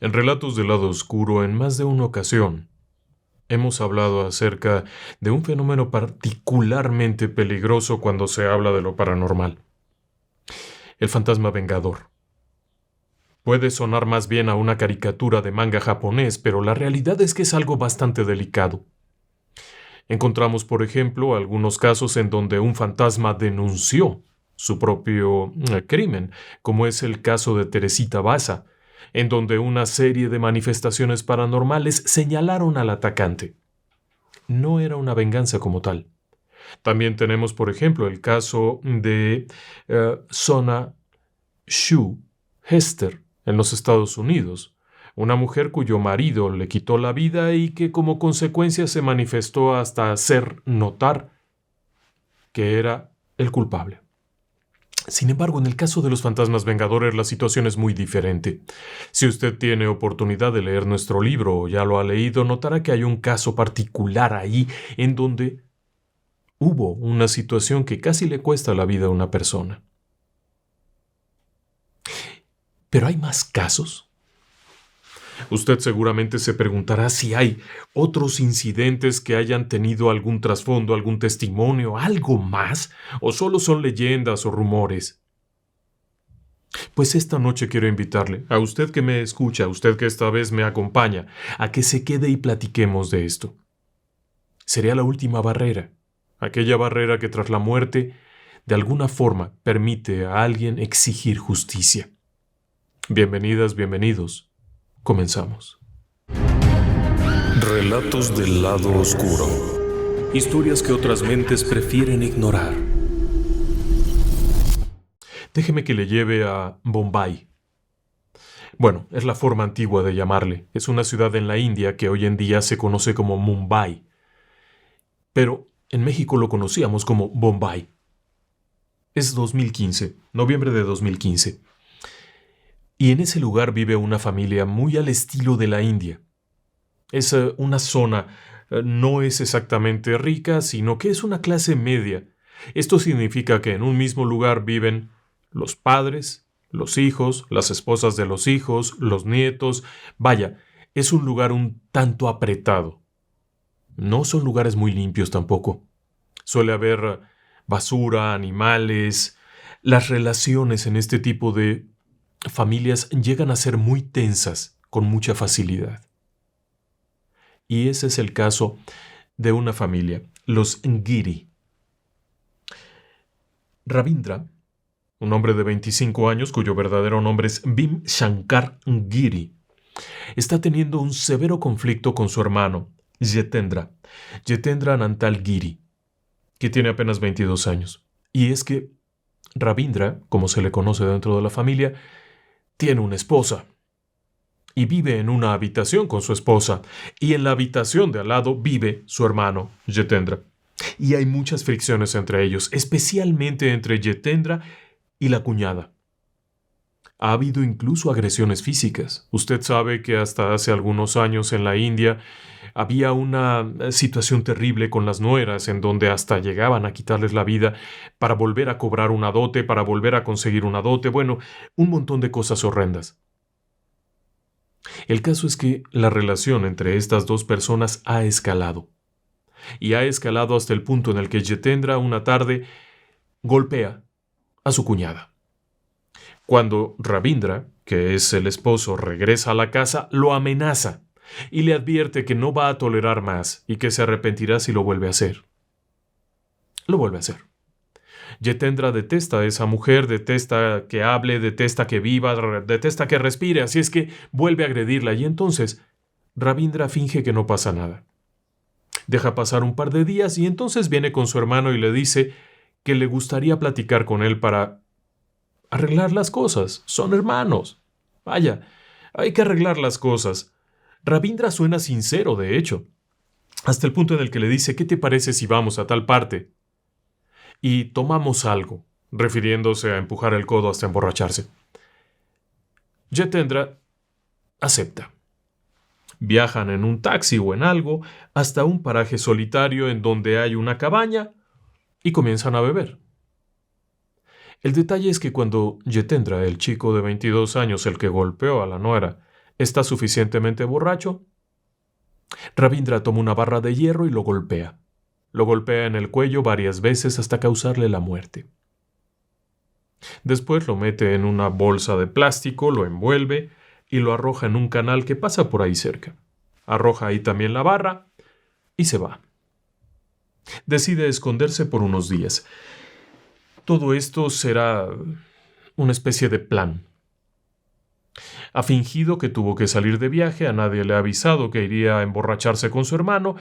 En Relatos del Lado Oscuro, en más de una ocasión, hemos hablado acerca de un fenómeno particularmente peligroso cuando se habla de lo paranormal: el fantasma vengador. Puede sonar más bien a una caricatura de manga japonés, pero la realidad es que es algo bastante delicado. Encontramos, por ejemplo, algunos casos en donde un fantasma denunció su propio crimen, como es el caso de Teresita Baza, en donde una serie de manifestaciones paranormales señalaron al atacante. No era una venganza como tal. También tenemos, por ejemplo, el caso de Sona Shu Hester en los Estados Unidos, una mujer cuyo marido le quitó la vida y que como consecuencia se manifestó hasta hacer notar que era el culpable. Sin embargo, en el caso de los fantasmas vengadores la situación es muy diferente. Si usted tiene oportunidad de leer nuestro libro o ya lo ha leído, notará que hay un caso particular ahí en donde hubo una situación que casi le cuesta la vida a una persona. Pero hay más casos. Usted seguramente se preguntará si hay otros incidentes que hayan tenido algún trasfondo, algún testimonio, algo más, o solo son leyendas o rumores. Pues esta noche quiero invitarle, a usted que me escucha, a usted que esta vez me acompaña, a que se quede y platiquemos de esto. Sería la última barrera, aquella barrera que tras la muerte, de alguna forma, permite a alguien exigir justicia. Bienvenidas, bienvenidos. Comenzamos. Relatos del lado oscuro. Historias que otras mentes prefieren ignorar. Déjeme que le lleve a Bombay. Bueno, es la forma antigua de llamarle. Es una ciudad en la India que hoy en día se conoce como Mumbai. Pero en México lo conocíamos como Bombay. Es 2015, noviembre de 2015. Y en ese lugar vive una familia muy al estilo de la India. Es una zona, no es exactamente rica, sino que es una clase media. Esto significa que en un mismo lugar viven los padres, los hijos, las esposas de los hijos, los nietos. Vaya, es un lugar un tanto apretado. No son lugares muy limpios tampoco. Suele haber basura, animales. Las relaciones en este tipo de familias llegan a ser muy tensas con mucha facilidad. Y ese es el caso de una familia, los Giri. Ravindra, un hombre de 25 años cuyo verdadero nombre es Bhim Shankar Giri, está teniendo un severo conflicto con su hermano, Yetendra Anantal Giri, que tiene apenas 22 años. Y es que Ravindra, como se le conoce dentro de la familia, tiene una esposa y vive en una habitación con su esposa, y en la habitación de al lado vive su hermano, Yetendra. Y hay muchas fricciones entre ellos, especialmente entre Yetendra y la cuñada. Ha habido incluso agresiones físicas. Usted sabe que hasta hace algunos años en la India había una situación terrible con las nueras, en donde hasta llegaban a quitarles la vida para volver a cobrar una dote, para volver a conseguir una dote, bueno, un montón de cosas horrendas. El caso es que la relación entre estas dos personas ha escalado. Y ha escalado hasta el punto en el que Yetendra una tarde golpea a su cuñada. Cuando Ravindra, que es el esposo, regresa a la casa, lo amenaza y le advierte que no va a tolerar más y que se arrepentirá si lo vuelve a hacer. Lo vuelve a hacer. Yetendra detesta a esa mujer, detesta que hable, detesta que viva, detesta que respire, así es que vuelve a agredirla y entonces Ravindra finge que no pasa nada. Deja pasar un par de días y entonces viene con su hermano y le dice que le gustaría platicar con él para arreglar las cosas. Son hermanos. Vaya, hay que arreglar las cosas. Ravindra suena sincero, de hecho, hasta el punto en el que le dice: ¿qué te parece si vamos a tal parte y tomamos algo?, refiriéndose a empujar el codo hasta emborracharse. Yetendra acepta. Viajan en un taxi o en algo hasta un paraje solitario en donde hay una cabaña y comienzan a beber. El detalle es que cuando Yetendra, el chico de 22 años, el que golpeó a la nuera, ¿Está suficientemente borracho? Ravindra toma una barra de hierro y lo golpea. Lo golpea en el cuello varias veces hasta causarle la muerte. Después lo mete en una bolsa de plástico, lo envuelve y lo arroja en un canal que pasa por ahí cerca. Arroja ahí también la barra y se va. Decide esconderse por unos días. Todo esto será una especie de plan. Ha fingido que tuvo que salir de viaje, a nadie le ha avisado que iría a emborracharse con su hermano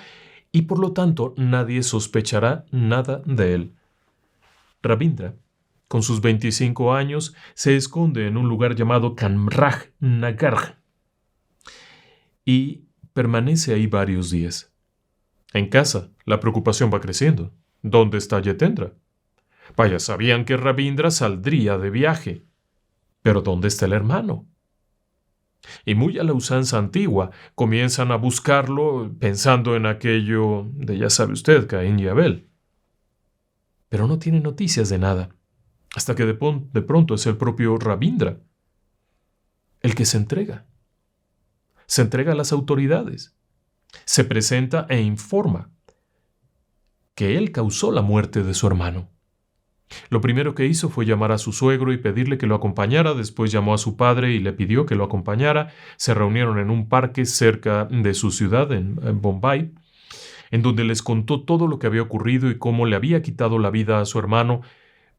y por lo tanto nadie sospechará nada de él. Ravindra, con sus 25 años, se esconde en un lugar llamado Kamraj Nagar y permanece ahí varios días. En casa, la preocupación va creciendo. ¿Dónde está Yetendra? Vaya, sabían que Ravindra saldría de viaje. Pero ¿dónde está el hermano? Y muy a la usanza antigua, comienzan a buscarlo pensando en aquello de ya sabe usted, Caín y Abel. Pero no tiene noticias de nada, hasta que de pronto es el propio Ravindra el que se entrega. Se entrega a las autoridades. Se presenta e informa que él causó la muerte de su hermano. Lo primero que hizo fue llamar a su suegro y pedirle que lo acompañara, después llamó a su padre y le pidió que lo acompañara, se reunieron en un parque cerca de su ciudad, en Bombay, en donde les contó todo lo que había ocurrido y cómo le había quitado la vida a su hermano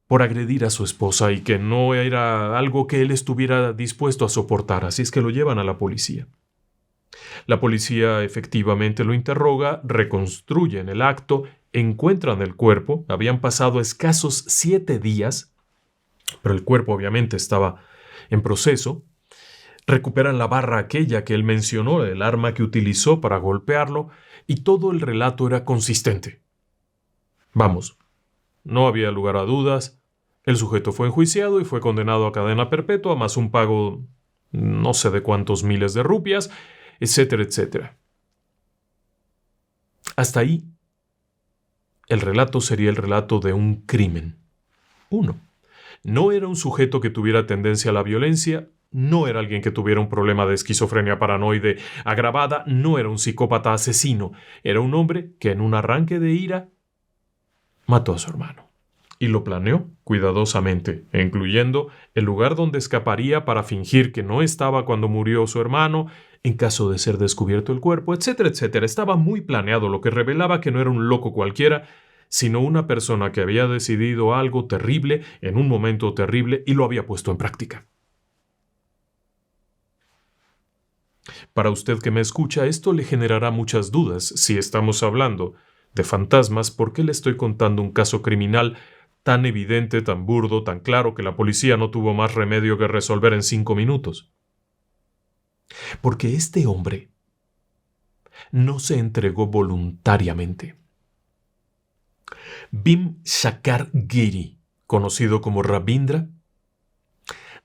por agredir a su esposa y que no era algo que él estuviera dispuesto a soportar, así es que lo llevan a la policía. La policía efectivamente lo interroga, reconstruyen el acto, encuentran el cuerpo, habían pasado escasos 7 días, pero el cuerpo obviamente estaba en proceso, recuperan la barra aquella que él mencionó, el arma que utilizó para golpearlo, y todo el relato era consistente. Vamos, no había lugar a dudas, el sujeto fue enjuiciado y fue condenado a cadena perpetua, más un pago no sé de cuántos miles de rupias, etcétera, etcétera. Hasta ahí, el relato sería el relato de un crimen. 1. No era un sujeto que tuviera tendencia a la violencia, no era alguien que tuviera un problema de esquizofrenia paranoide agravada, no era un psicópata asesino, era un hombre que en un arranque de ira mató a su hermano. Y lo planeó cuidadosamente, incluyendo el lugar donde escaparía para fingir que no estaba cuando murió su hermano, en caso de ser descubierto el cuerpo, etcétera, etcétera. Estaba muy planeado, lo que revelaba que no era un loco cualquiera, sino una persona que había decidido algo terrible en un momento terrible y lo había puesto en práctica. Para usted que me escucha, esto le generará muchas dudas. Si estamos hablando de fantasmas, ¿por qué le estoy contando un caso criminal tan evidente, tan burdo, tan claro que la policía no tuvo más remedio que resolver en 5 minutos? Porque este hombre no se entregó voluntariamente. Bhimshakar Giri, conocido como Ravindra,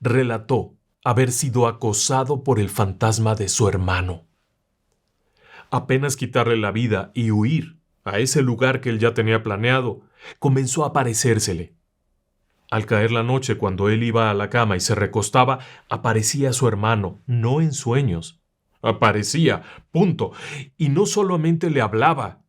relató haber sido acosado por el fantasma de su hermano. Apenas quitarle la vida y huir a ese lugar que él ya tenía planeado, comenzó a aparecérsele. Al caer la noche, cuando él iba a la cama y se recostaba, aparecía su hermano, no en sueños. Aparecía, punto. Y no solamente le hablaba,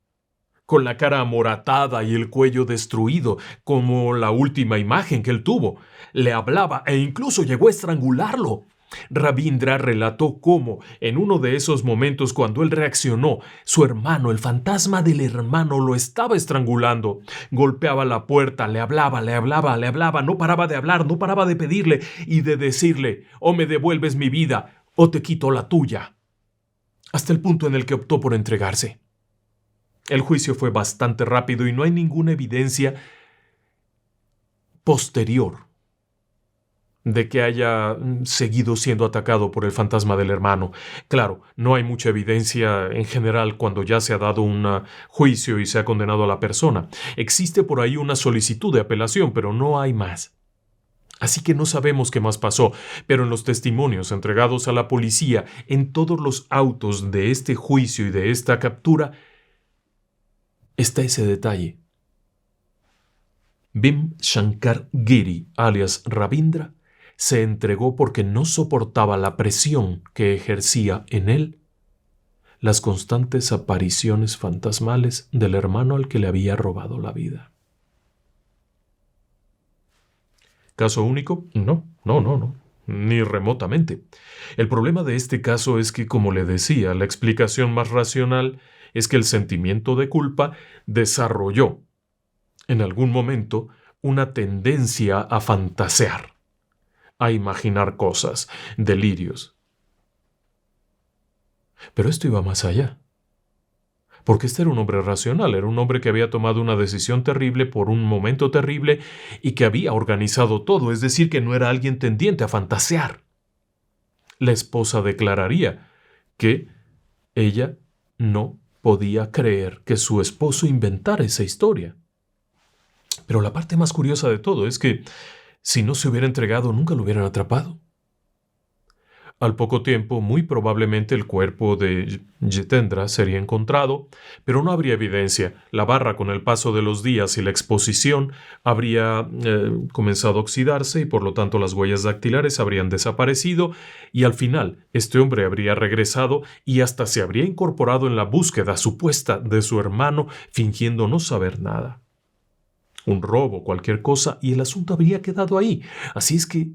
con la cara amoratada y el cuello destruido, como la última imagen que él tuvo. Le hablaba e incluso llegó a estrangularlo. Ravindra relató cómo, en uno de esos momentos cuando él reaccionó, su hermano, el fantasma del hermano, lo estaba estrangulando. Golpeaba la puerta, le hablaba, no paraba de hablar, no paraba de pedirle y de decirle: o me devuelves mi vida, o te quito la tuya. Hasta el punto en el que optó por entregarse. El juicio fue bastante rápido y no hay ninguna evidencia posterior de que haya seguido siendo atacado por el fantasma del hermano. Claro, no hay mucha evidencia en general cuando ya se ha dado un juicio y se ha condenado a la persona. Existe por ahí una solicitud de apelación, pero no hay más. Así que no sabemos qué más pasó, pero en los testimonios entregados a la policía, en todos los autos de este juicio y de esta captura, está ese detalle. Bhimshakar Giri, alias Ravindra, se entregó porque no soportaba la presión que ejercía en él las constantes apariciones fantasmales del hermano al que le había robado la vida. ¿Caso único? No, ni remotamente. El problema de este caso es que, como le decía, la explicación más racional es que el sentimiento de culpa desarrolló, en algún momento, una tendencia a fantasear, a imaginar cosas, delirios. Pero esto iba más allá. Porque este era un hombre racional, era un hombre que había tomado una decisión terrible por un momento terrible y que había organizado todo, es decir, que no era alguien tendiente a fantasear. La esposa declararía que ella no podía creer que su esposo inventara esa historia. Pero la parte más curiosa de todo es que si no se hubiera entregado, nunca lo hubieran atrapado. Al poco tiempo, muy probablemente el cuerpo de Jitendra sería encontrado, pero no habría evidencia. La barra, con el paso de los días y la exposición, habría comenzado a oxidarse y por lo tanto las huellas dactilares habrían desaparecido y al final este hombre habría regresado y hasta se habría incorporado en la búsqueda supuesta de su hermano fingiendo no saber nada. Un robo, cualquier cosa, y el asunto habría quedado ahí. Así es que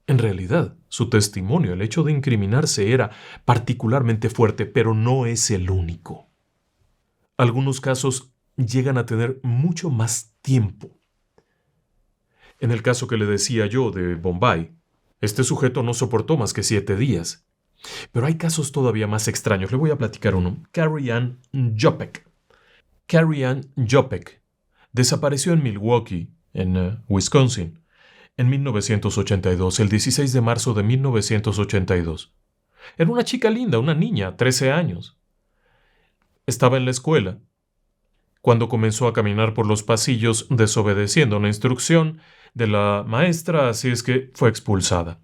en realidad, su testimonio, el hecho de incriminarse, era particularmente fuerte, pero no es el único. Algunos casos llegan a tener mucho más tiempo. En el caso que le decía yo de Bombay, este sujeto no soportó más que 7 días. Pero hay casos todavía más extraños. Le voy a platicar uno. Carrie Ann Jopek. Carrie Ann Jopek desapareció en Milwaukee, en Wisconsin, en 1982, el 16 de marzo de 1982. Era una chica linda, una niña, 13 años. Estaba en la escuela cuando comenzó a caminar por los pasillos desobedeciendo una instrucción de la maestra, así es que fue expulsada.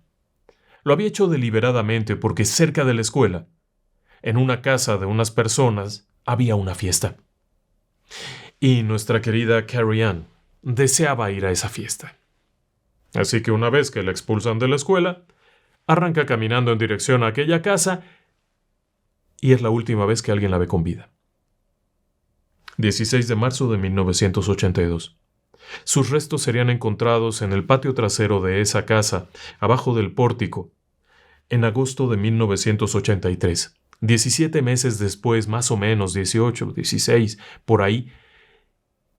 Lo había hecho deliberadamente porque cerca de la escuela, en una casa de unas personas, había una fiesta. Y nuestra querida Carrie Ann deseaba ir a esa fiesta. Así que una vez que la expulsan de la escuela, arranca caminando en dirección a aquella casa y es la última vez que alguien la ve con vida. 16 de marzo de 1982. Sus restos serían encontrados en el patio trasero de esa casa, abajo del pórtico, en agosto de 1983. 17 meses después, más o menos, 18, 16, por ahí,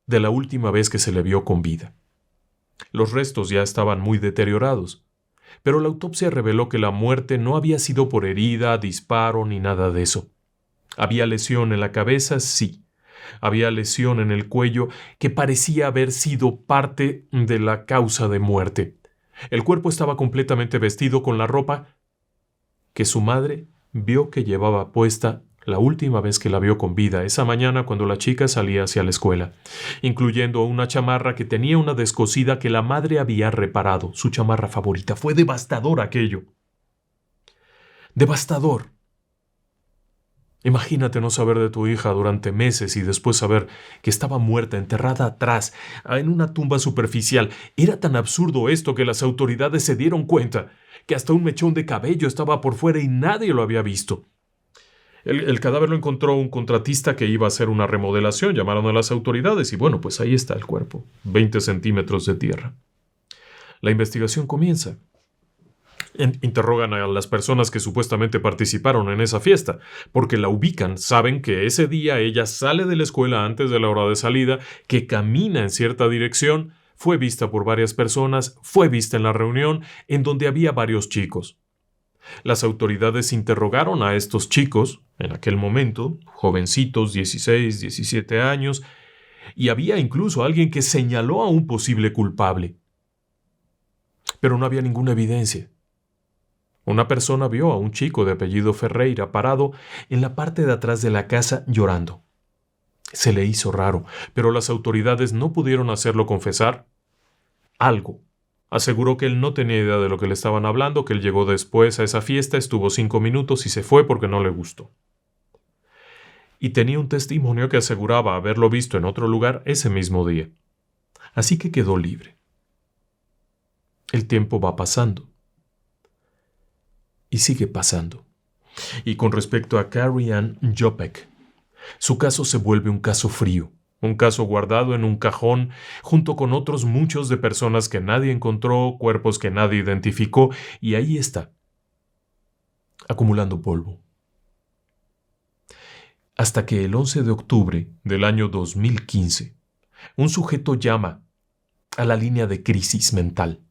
de la última vez que se le vio con vida. Los restos ya estaban muy deteriorados, pero la autopsia reveló que la muerte no había sido por herida, disparo ni nada de eso. ¿Había lesión en la cabeza? Sí. Había lesión en el cuello que parecía haber sido parte de la causa de muerte. El cuerpo estaba completamente vestido con la ropa que su madre vio que llevaba puesta la última vez que la vio con vida, esa mañana cuando la chica salía hacia la escuela, incluyendo una chamarra que tenía una descosida que la madre había reparado, su chamarra favorita. Fue devastador aquello. Devastador. Imagínate no saber de tu hija durante meses y después saber que estaba muerta, enterrada atrás, en una tumba superficial. Era tan absurdo esto que las autoridades se dieron cuenta que hasta un mechón de cabello estaba por fuera y nadie lo había visto. El cadáver lo encontró un contratista que iba a hacer una remodelación. Llamaron a las autoridades y bueno, pues ahí está el cuerpo. 20 centímetros de tierra. La investigación comienza. Interrogan a las personas que supuestamente participaron en esa fiesta, porque la ubican, saben que ese día ella sale de la escuela antes de la hora de salida, que camina en cierta dirección, fue vista por varias personas, fue vista en la reunión en donde había varios chicos. Las autoridades interrogaron a estos chicos, en aquel momento, jovencitos, 16, 17 años, y había incluso alguien que señaló a un posible culpable. Pero no había ninguna evidencia. Una persona vio a un chico de apellido Ferreira parado en la parte de atrás de la casa llorando. Se le hizo raro, pero las autoridades no pudieron hacerlo confesar algo. Aseguró que él no tenía idea de lo que le estaban hablando, que él llegó después a esa fiesta, estuvo 5 minutos y se fue porque no le gustó. Y tenía un testimonio que aseguraba haberlo visto en otro lugar ese mismo día. Así que quedó libre. El tiempo va pasando. Y sigue pasando. Y con respecto a Carrie Ann Jopek, su caso se vuelve un caso frío, un caso guardado en un cajón junto con otros muchos de personas que nadie encontró, cuerpos que nadie identificó, y ahí está, acumulando polvo. Hasta que el 11 de octubre del año 2015, un sujeto llama a la línea de crisis mental.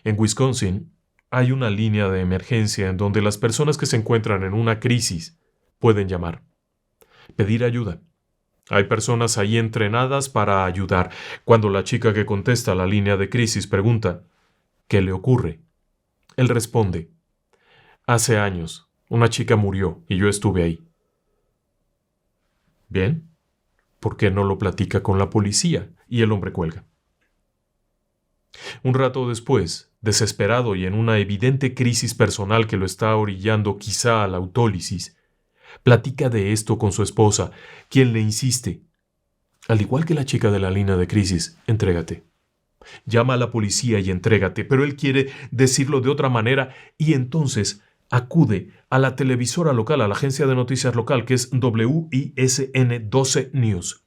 En Wisconsin hay una línea de emergencia en donde las personas que se encuentran en una crisis pueden llamar, pedir ayuda. Hay personas ahí entrenadas para ayudar. Cuando la chica que contesta a la línea de crisis pregunta, ¿qué le ocurre?, él responde, hace años, una chica murió y yo estuve ahí. Bien, ¿por qué no lo platica con la policía? Y el hombre cuelga. Un rato después, desesperado y en una evidente crisis personal que lo está orillando quizá a la autólisis, platica de esto con su esposa, quien le insiste, al igual que la chica de la línea de crisis, entrégate. Llama a la policía y entrégate, pero él quiere decirlo de otra manera y entonces acude a la televisora local, a la agencia de noticias local, que es WISN 12 News.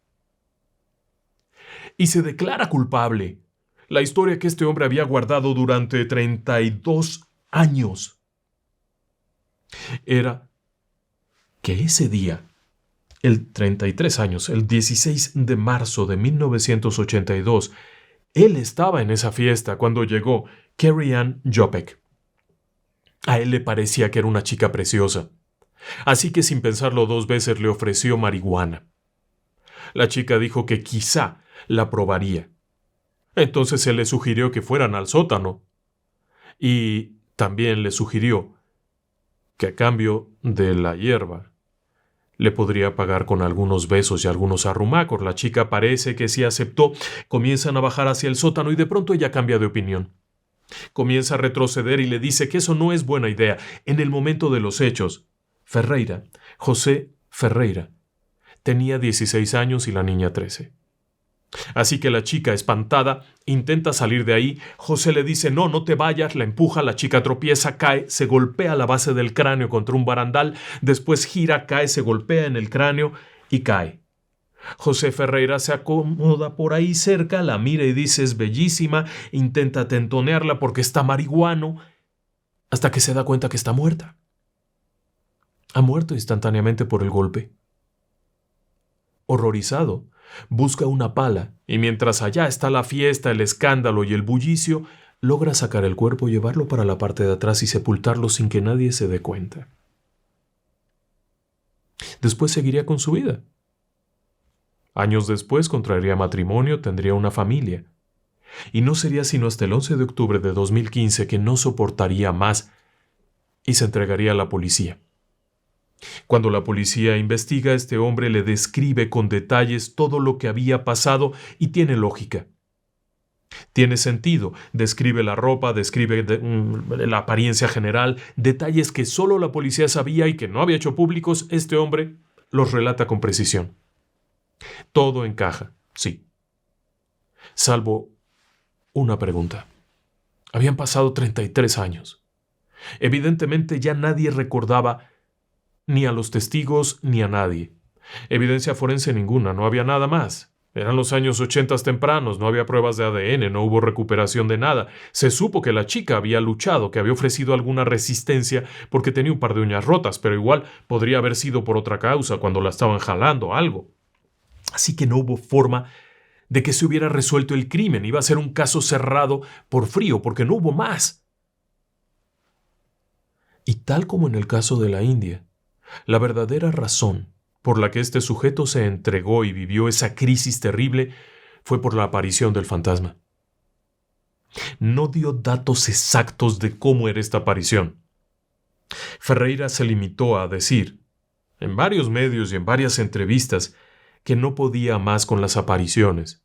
Y se declara culpable. La historia que este hombre había guardado durante 32 años era que ese día, el 33 años, el 16 de marzo de 1982, él estaba en esa fiesta cuando llegó Carrie Ann Jopek. A él le parecía que era una chica preciosa, así que sin pensarlo dos veces le ofreció marihuana. La chica dijo que quizá la probaría. Entonces él le sugirió que fueran al sótano y también le sugirió que a cambio de la hierba le podría pagar con algunos besos y algunos arrumacos. La chica parece que sí aceptó. Comienzan a bajar hacia el sótano y de pronto ella cambia de opinión. Comienza a retroceder y le dice que eso no es buena idea. En el momento de los hechos, José Ferreira, tenía 16 años y la niña 13. Así que la chica, espantada, intenta salir de ahí. José le dice, no, no te vayas, la empuja, la chica tropieza, cae, se golpea la base del cráneo contra un barandal, después gira, cae, se golpea en el cráneo y cae. José Ferreira se acomoda por ahí cerca, la mira y dice, es bellísima, intenta tentonearla porque está marihuano, hasta que se da cuenta que está muerta. Ha muerto instantáneamente por el golpe. Horrorizado, busca una pala y mientras allá está la fiesta, el escándalo y el bullicio, logra sacar el cuerpo, llevarlo para la parte de atrás y sepultarlo sin que nadie se dé cuenta. Después seguiría con su vida. Años después contraería matrimonio, tendría una familia. Y no sería sino hasta el 11 de octubre de 2015 que no soportaría más y se entregaría a la policía. Cuando la policía investiga, este hombre le describe con detalles todo lo que había pasado y tiene lógica. Tiene sentido, describe la ropa, describe la apariencia general, detalles que solo la policía sabía y que no había hecho públicos, este hombre los relata con precisión. Todo encaja, sí. Salvo una pregunta. Habían pasado 33 años. Evidentemente ya nadie recordaba ni a los testigos ni a nadie. Evidencia forense ninguna, no había nada más. Eran los años 80 tempranos, no había pruebas de ADN, no hubo recuperación de nada. Se supo que la chica había luchado, que había ofrecido alguna resistencia porque tenía un par de uñas rotas, pero igual podría haber sido por otra causa, cuando la estaban jalando, algo. Así que no hubo forma de que se hubiera resuelto el crimen. Iba a ser un caso cerrado por frío, porque no hubo más. Y tal como en el caso de la India, la verdadera razón por la que este sujeto se entregó y vivió esa crisis terrible fue por la aparición del fantasma. No dio datos exactos de cómo era esta aparición. Ferreira se limitó a decir, en varios medios y en varias entrevistas, que no podía más con las apariciones.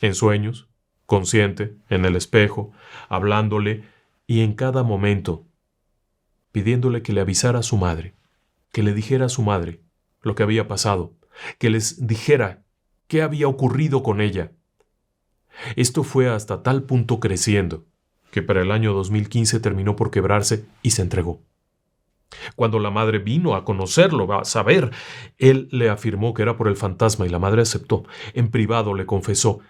En sueños, consciente, en el espejo, hablándole y en cada momento, pidiéndole que le avisara a su madre, que le dijera a su madre lo que había pasado, que les dijera qué había ocurrido con ella. Esto fue hasta tal punto creciendo que para el año 2015 terminó por quebrarse y se entregó. Cuando la madre vino a conocerlo, a saber, él le afirmó que era por el fantasma y la madre aceptó. En privado le confesó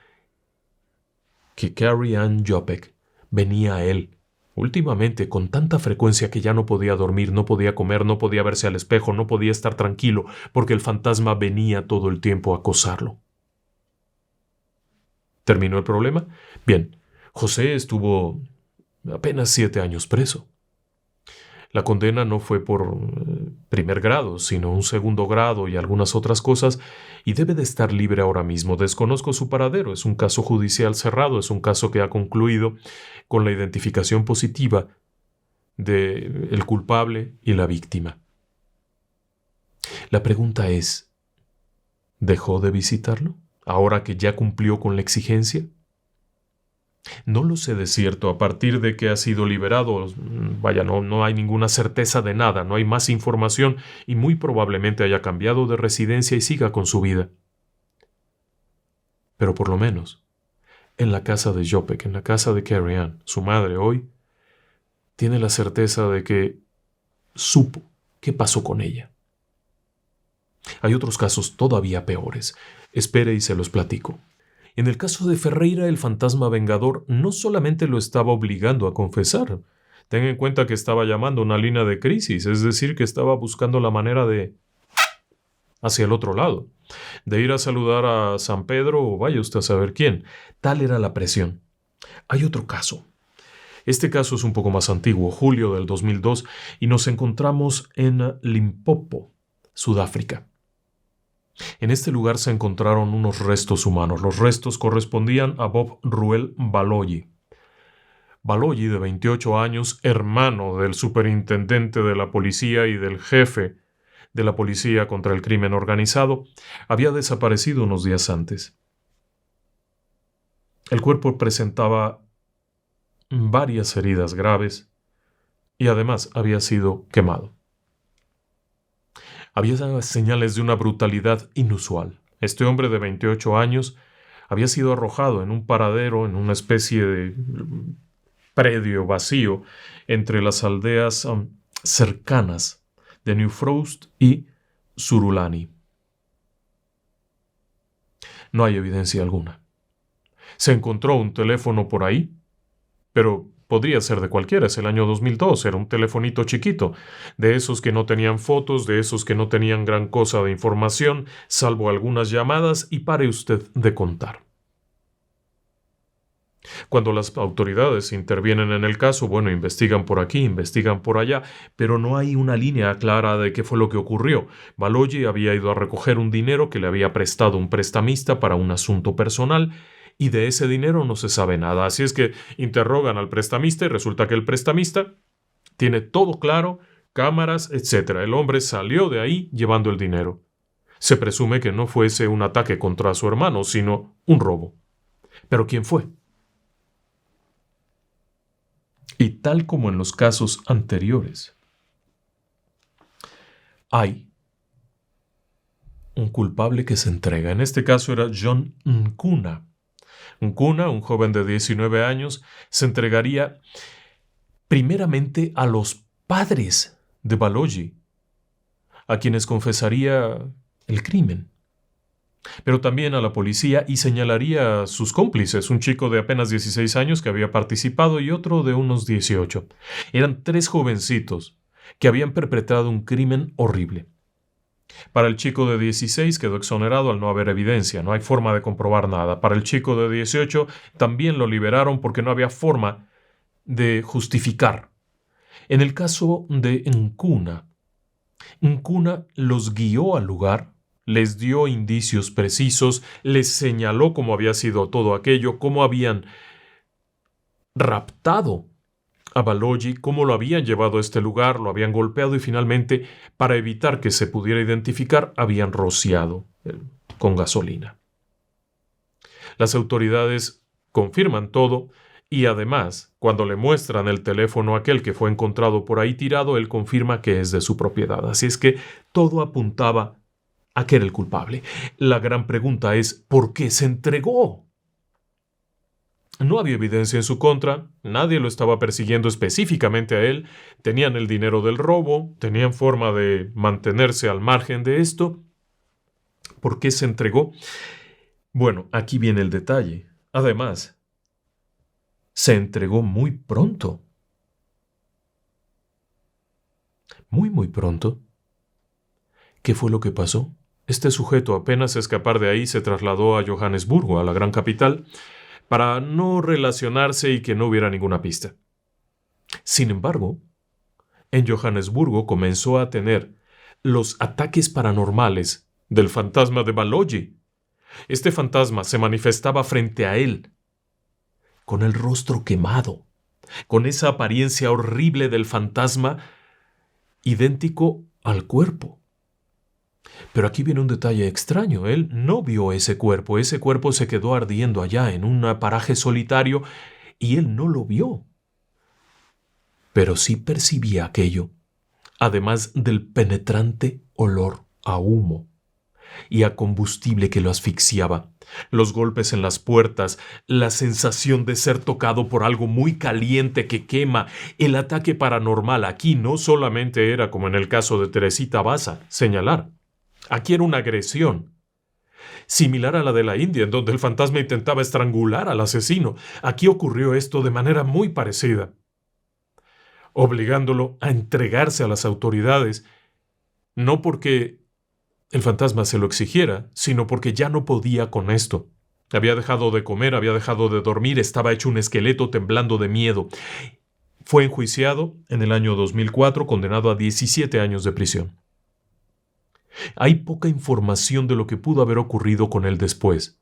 que Carrie Ann Jopek venía a él últimamente con tanta frecuencia que ya no podía dormir, no podía comer, no podía verse al espejo, no podía estar tranquilo, porque el fantasma venía todo el tiempo a acosarlo. ¿Terminó el problema? Bien, José estuvo apenas 7 años preso. La condena no fue por primer grado, sino un segundo grado y algunas otras cosas, y debe de estar libre ahora mismo. Desconozco su paradero, es un caso judicial cerrado, es un caso que ha concluido con la identificación positiva del culpable y la víctima. La pregunta es, ¿dejó de visitarlo ahora que ya cumplió con la exigencia? No lo sé de cierto, a partir de que ha sido liberado, vaya, no hay ninguna certeza de nada, no hay más información y muy probablemente haya cambiado de residencia y siga con su vida. Pero por lo menos, en la casa de Jopek, en la casa de Carrie Ann, su madre hoy, tiene la certeza de que supo qué pasó con ella. Hay otros casos todavía peores. Espere y se los platico. En el caso de Ferreira, el fantasma vengador no solamente lo estaba obligando a confesar. Ten en cuenta que estaba llamando una línea de crisis, es decir, que estaba buscando la manera de hacia el otro lado, de ir a saludar a San Pedro o vaya usted a saber quién. Tal era la presión. Hay otro caso. Este caso es un poco más antiguo, julio del 2002, y nos encontramos en Limpopo, Sudáfrica. En este lugar se encontraron unos restos humanos. Los restos correspondían a Bob Ruel Baloyi. Baloyi, de 28 años, hermano del superintendente de la policía y del jefe de la policía contra el crimen organizado, había desaparecido unos días antes. El cuerpo presentaba varias heridas graves y además había sido quemado. Había señales de una brutalidad inusual. Este hombre de 28 años había sido arrojado en un paradero, en una especie de predio vacío entre las aldeas cercanas de New Frost y Surulani. No hay evidencia alguna. Se encontró un teléfono por ahí, pero podría ser de cualquiera, es el año 2002, era un telefonito chiquito, de esos que no tenían fotos, de esos que no tenían gran cosa de información, salvo algunas llamadas, y pare usted de contar. Cuando las autoridades intervienen en el caso, bueno, investigan por aquí, investigan por allá, pero no hay una línea clara de qué fue lo que ocurrió. Baloyi había ido a recoger un dinero que le había prestado un prestamista para un asunto personal, y de ese dinero no se sabe nada. Así es que interrogan al prestamista y resulta que el prestamista tiene todo claro, cámaras, etc. El hombre salió de ahí llevando el dinero. Se presume que no fuese un ataque contra su hermano, sino un robo. ¿Pero quién fue? Y tal como en los casos anteriores, hay un culpable que se entrega. En este caso era John Nkuna. Nkuna, un joven de 19 años, se entregaría primeramente a los padres de Baloyi, a quienes confesaría el crimen, pero también a la policía y señalaría a sus cómplices, un chico de apenas 16 años que había participado y otro de unos 18. Eran 3 jovencitos que habían perpetrado un crimen horrible. Para el chico de 16 quedó exonerado al no haber evidencia, no hay forma de comprobar nada. Para el chico de 18 también lo liberaron porque no había forma de justificar. En el caso de Nkuna los guió al lugar, les dio indicios precisos, les señaló cómo había sido todo aquello, cómo habían raptado a Baloyi, cómo lo habían llevado a este lugar, lo habían golpeado y finalmente, para evitar que se pudiera identificar, habían rociado con gasolina. Las autoridades confirman todo y además, cuando le muestran el teléfono a aquel que fue encontrado por ahí tirado, él confirma que es de su propiedad. Así es que todo apuntaba a que era el culpable. La gran pregunta es, ¿por qué se entregó? No había evidencia en su contra, nadie lo estaba persiguiendo específicamente a él, tenían el dinero del robo, tenían forma de mantenerse al margen de esto. ¿Por qué se entregó? Bueno, aquí viene el detalle. Además, se entregó muy pronto. Muy pronto. ¿Qué fue lo que pasó? Este sujeto, apenas escapar de ahí, se trasladó a Johannesburgo, a la gran capital, para no relacionarse y que no hubiera ninguna pista. Sin embargo, en Johannesburgo comenzó a tener los ataques paranormales del fantasma de Baloyi. Este fantasma se manifestaba frente a él, con el rostro quemado, con esa apariencia horrible del fantasma, idéntico al cuerpo. Pero aquí viene un detalle extraño. Él no vio ese cuerpo se quedó ardiendo allá en un paraje solitario y él no lo vio. Pero sí percibía aquello, además del penetrante olor a humo y a combustible que lo asfixiaba, los golpes en las puertas, la sensación de ser tocado por algo muy caliente que quema. El ataque paranormal aquí no solamente era, como en el caso de Teresita Baza, señalar. Aquí era una agresión, similar a la de la India, en donde el fantasma intentaba estrangular al asesino. Aquí ocurrió esto de manera muy parecida, obligándolo a entregarse a las autoridades, no porque el fantasma se lo exigiera, sino porque ya no podía con esto. Había dejado de comer, había dejado de dormir, estaba hecho un esqueleto temblando de miedo. Fue enjuiciado en el año 2004, condenado a 17 años de prisión. Hay poca información de lo que pudo haber ocurrido con él después.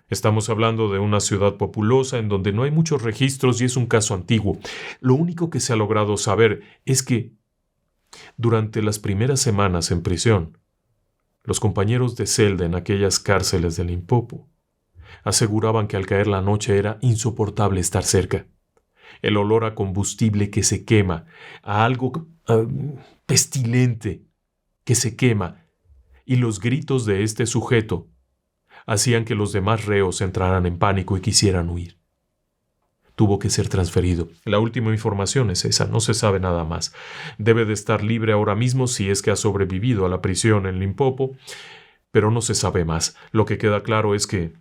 Estamos hablando de una ciudad populosa en donde no hay muchos registros y es un caso antiguo. Lo único que se ha logrado saber es que, durante las primeras semanas en prisión, los compañeros de celda en aquellas cárceles de Limpopo aseguraban que al caer la noche era insoportable estar cerca. El olor a combustible que se quema, a algo pestilente que se quema, y los gritos de este sujeto hacían que los demás reos entraran en pánico y quisieran huir. Tuvo que ser transferido. La última información es esa, no se sabe nada más. Debe de estar libre ahora mismo si es que ha sobrevivido a la prisión en Limpopo, pero no se sabe más. Lo que queda claro es que,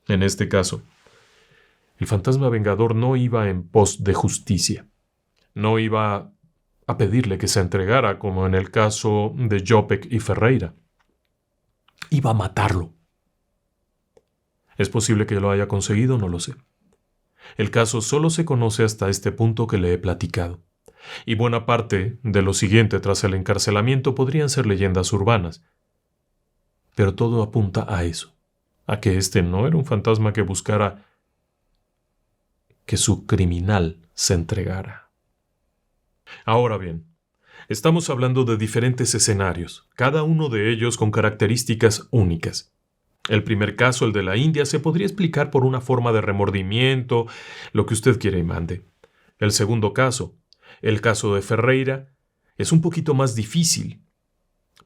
en este caso, el fantasma vengador no iba en pos de justicia. No iba a pedirle que se entregara, como en el caso de Jopek y Ferreira. Iba a matarlo. ¿Es posible que lo haya conseguido? No lo sé. El caso solo se conoce hasta este punto que le he platicado, y buena parte de lo siguiente tras el encarcelamiento podrían ser leyendas urbanas. Pero todo apunta a eso, a que este no era un fantasma que buscara que su criminal se entregara. Ahora bien, estamos hablando de diferentes escenarios, cada uno de ellos con características únicas. El primer caso, el de la India, se podría explicar por una forma de remordimiento, lo que usted quiera y mande. El segundo caso, el caso de Ferreira, es un poquito más difícil.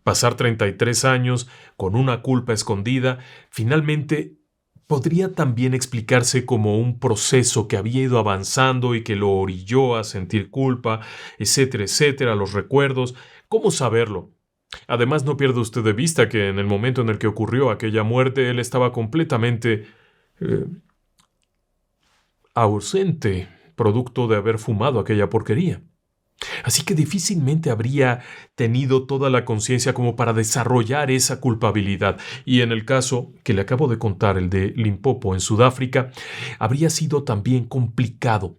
Pasar 33 años con una culpa escondida, finalmente podría también explicarse como un proceso que había ido avanzando y que lo orilló a sentir culpa, etcétera, etcétera, los recuerdos. ¿Cómo saberlo? Además, no pierda usted de vista que en el momento en el que ocurrió aquella muerte, él estaba completamente ausente, producto de haber fumado aquella porquería. Así que difícilmente habría tenido toda la conciencia como para desarrollar esa culpabilidad. Y en el caso que le acabo de contar, el de Limpopo en Sudáfrica, habría sido también complicado.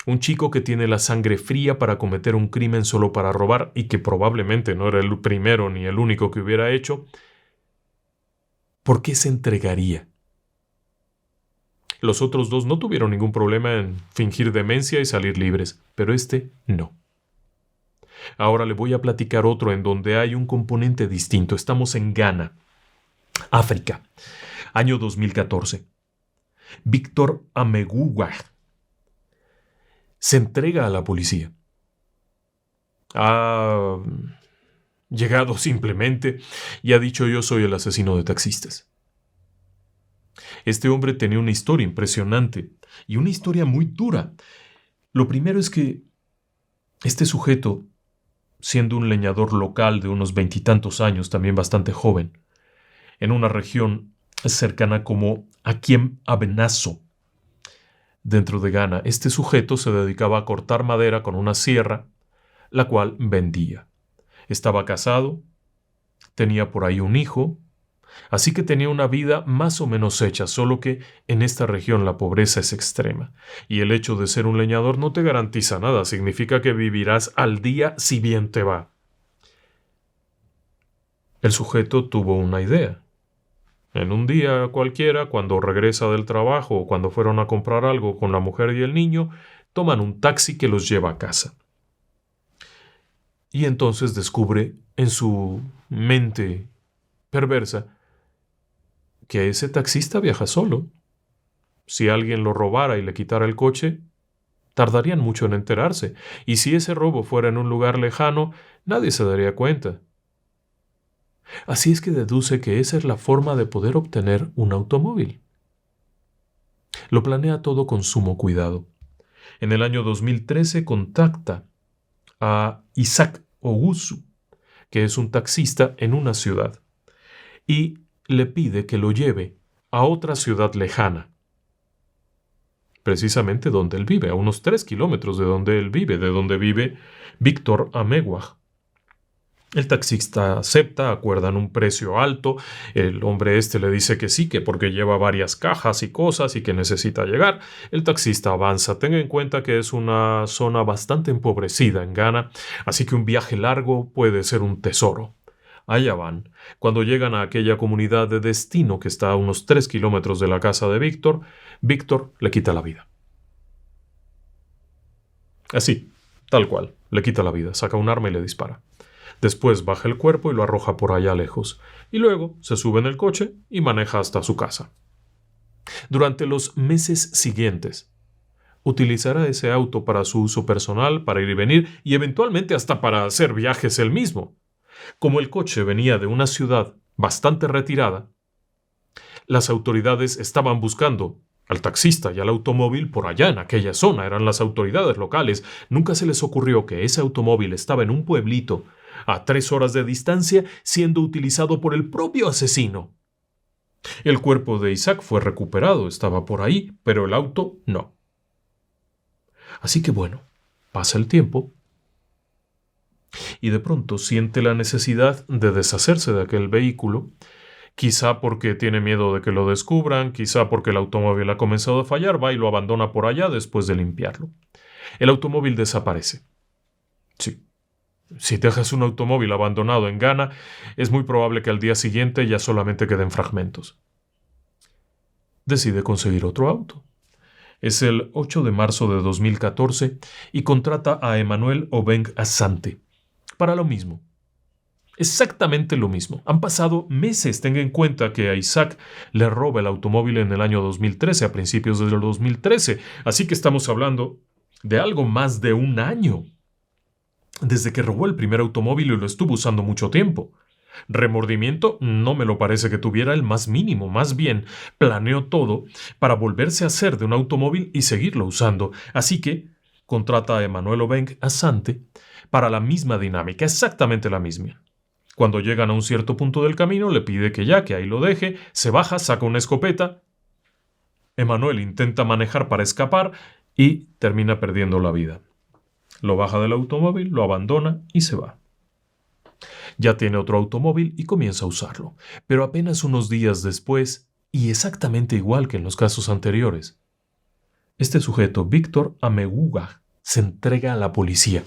Un chico que tiene la sangre fría para cometer un crimen solo para robar y que probablemente no era el primero ni el único que hubiera hecho, ¿por qué se entregaría? Los otros dos no tuvieron ningún problema en fingir demencia y salir libres, pero este no. Ahora le voy a platicar otro en donde hay un componente distinto. Estamos en Ghana, África, año 2014. Víctor Ameguwa se entrega a la policía. Ha llegado simplemente y ha dicho: yo soy el asesino de taxistas. Este hombre tenía una historia impresionante y una historia muy dura. Lo primero es que este sujeto, siendo un leñador local de unos veintitantos años, también bastante joven, en una región cercana como Akiem Abenazo, dentro de Ghana, este sujeto se dedicaba a cortar madera con una sierra, la cual vendía. Estaba casado, tenía por ahí un hijo, así que tenía una vida más o menos hecha, solo que en esta región la pobreza es extrema, y el hecho de ser un leñador no te garantiza nada, significa que vivirás al día si bien te va. El sujeto tuvo una idea. En un día cualquiera, cuando regresa del trabajo o cuando fueron a comprar algo con la mujer y el niño, toman un taxi que los lleva a casa. Y entonces descubre en su mente perversa que ese taxista viaja solo. Si alguien lo robara y le quitara el coche, tardarían mucho en enterarse. Y si ese robo fuera en un lugar lejano, nadie se daría cuenta. Así es que deduce que esa es la forma de poder obtener un automóvil. Lo planea todo con sumo cuidado. En el año 2013 contacta a Isaac Ogusu, que es un taxista en una ciudad, y le pide que lo lleve a otra ciudad lejana, precisamente donde él vive, a unos 3 kilómetros de donde él vive, de donde vive Víctor Amewag. El taxista acepta, acuerdan un precio alto, el hombre le dice que sí, que porque lleva varias cajas y cosas y que necesita llegar. El taxista avanza. Tenga en cuenta que es una zona bastante empobrecida en Ghana, así que un viaje largo puede ser un tesoro. Allá van. Cuando llegan a aquella comunidad de destino que está a unos 3 kilómetros de la casa de Víctor, Víctor le quita la vida. Así, tal cual, le quita la vida, saca un arma y le dispara. Después baja el cuerpo y lo arroja por allá lejos, y luego se sube en el coche y maneja hasta su casa. Durante los meses siguientes, utilizará ese auto para su uso personal, para ir y venir, y eventualmente hasta para hacer viajes él mismo. Como el coche venía de una ciudad bastante retirada, las autoridades estaban buscando al taxista y al automóvil por allá en aquella zona, eran las autoridades locales. Nunca se les ocurrió que ese automóvil estaba en un pueblito a 3 horas de distancia, siendo utilizado por el propio asesino. El cuerpo de Isaac fue recuperado, estaba por ahí, pero el auto no. Así que bueno, pasa el tiempo y de pronto siente la necesidad de deshacerse de aquel vehículo, quizá porque tiene miedo de que lo descubran, quizá porque el automóvil ha comenzado a fallar, va y lo abandona por allá después de limpiarlo. El automóvil desaparece. Sí. Si dejas un automóvil abandonado en Ghana, es muy probable que al día siguiente ya solamente queden fragmentos. Decide conseguir otro auto. Es el 8 de marzo de 2014 y contrata a Emmanuel Obeng Asante para lo mismo. Exactamente lo mismo. Han pasado meses. Tenga en cuenta que a Isaac le roba el automóvil en el año 2013, a principios del 2013. Así que estamos hablando de algo más de un año desde que robó el primer automóvil y lo estuvo usando mucho tiempo. Remordimiento no me lo parece que tuviera el más mínimo, más bien planeó todo para volverse a hacer de un automóvil y seguirlo usando. Así que contrata a Emmanuel Obeng Asante para la misma dinámica, exactamente la misma. Cuando llegan a un cierto punto del camino, le pide que ahí lo deje, se baja, saca una escopeta. Emmanuel intenta manejar para escapar y termina perdiendo la vida. Lo baja del automóvil, lo abandona y se va. Ya tiene otro automóvil y comienza a usarlo, pero apenas unos días después, y exactamente igual que en los casos anteriores, este sujeto, Víctor Amewag, se entrega a la policía.